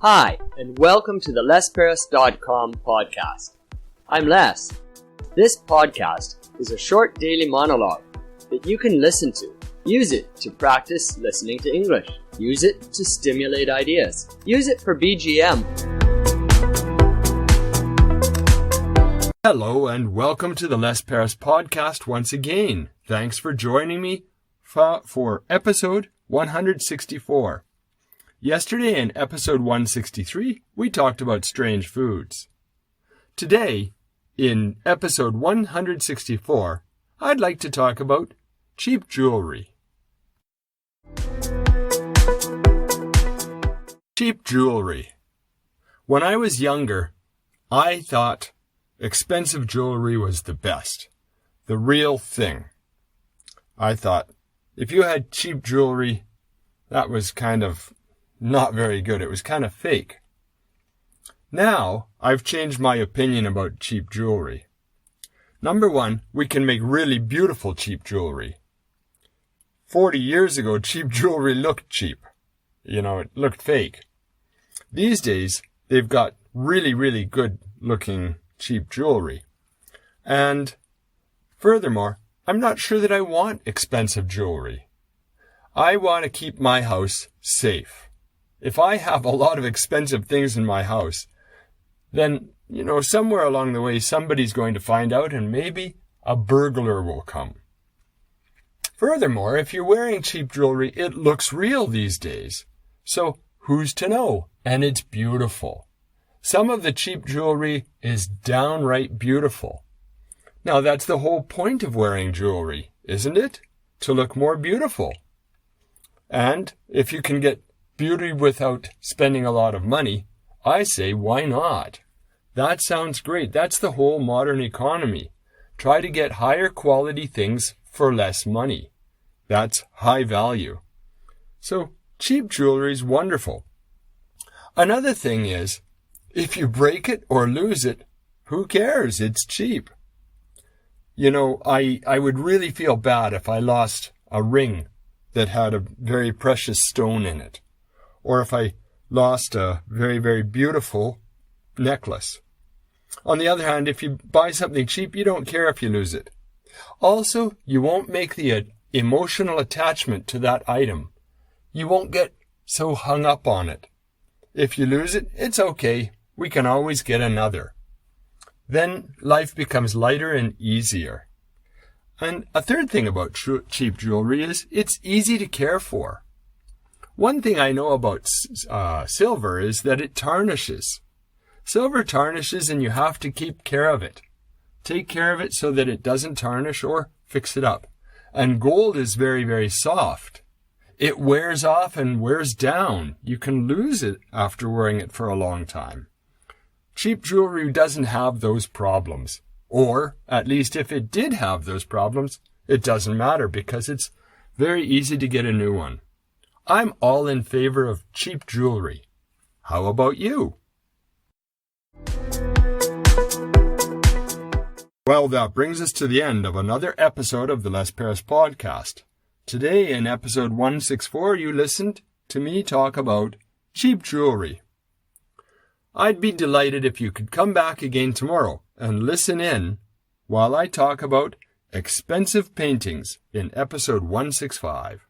Hi, and welcome to the lesparis.com podcast. I'm Les. This podcast is a short daily monologue that you can listen to. Use it to practice listening to English. Use it to stimulate ideas. Use it for BGM. Hello and welcome to the Les Paris podcast once again. Thanks for joining me for episode 164. Yesterday in episode 163, we talked about strange foods. Today, in episode 164, I'd like to talk about cheap jewelry. Cheap jewelry. When I was younger, I thought expensive jewelry was the best, the real thing. I thought if you had cheap jewelry, that was kind of not very good. It was kind of fake. Now, I've changed my opinion about cheap jewelry. Number one, we can make really beautiful cheap jewelry. 40 years ago, cheap jewelry looked cheap. It looked fake. These days, they've got really, really good looking cheap jewelry. And furthermore, I'm not sure that I want expensive jewelry. I want to keep my house safe. If I have a lot of expensive things in my house, then, somewhere along the way, somebody's going to find out and maybe a burglar will come. Furthermore, if you're wearing cheap jewelry, it looks real these days. So who's to know? And it's beautiful. Some of the cheap jewelry is downright beautiful. Now, that's the whole point of wearing jewelry, isn't it? To look more beautiful. And if you can get beauty without spending a lot of money, I say, why not? That sounds great. That's the whole modern economy. Try to get higher quality things for less money. That's high value. So cheap jewelry is wonderful. Another thing is, if you break it or lose it, who cares? It's cheap. I would really feel bad if I lost a ring that had a very precious stone in it, or if I lost a very, very beautiful necklace. On the other hand, if you buy something cheap, you don't care if you lose it. Also, you won't make the emotional attachment to that item. You won't get so hung up on it. If you lose it, it's okay. We can always get another. Then life becomes lighter and easier. And a third thing about cheap jewelry is it's easy to care for. One thing I know about silver is that it tarnishes. Silver tarnishes and you have to keep care of it. Take care of it so that it doesn't tarnish or fix it up. And gold is very, very soft. It wears off and wears down. You can lose it after wearing it for a long time. Cheap jewelry doesn't have those problems. Or, at least if it did have those problems, it doesn't matter because it's very easy to get a new one. I'm all in favor of cheap jewelry. How about you? Well, that brings us to the end of another episode of the Les Paris podcast. Today, in episode 164, you listened to me talk about cheap jewelry. I'd be delighted if you could come back again tomorrow and listen in while I talk about expensive paintings in episode 165.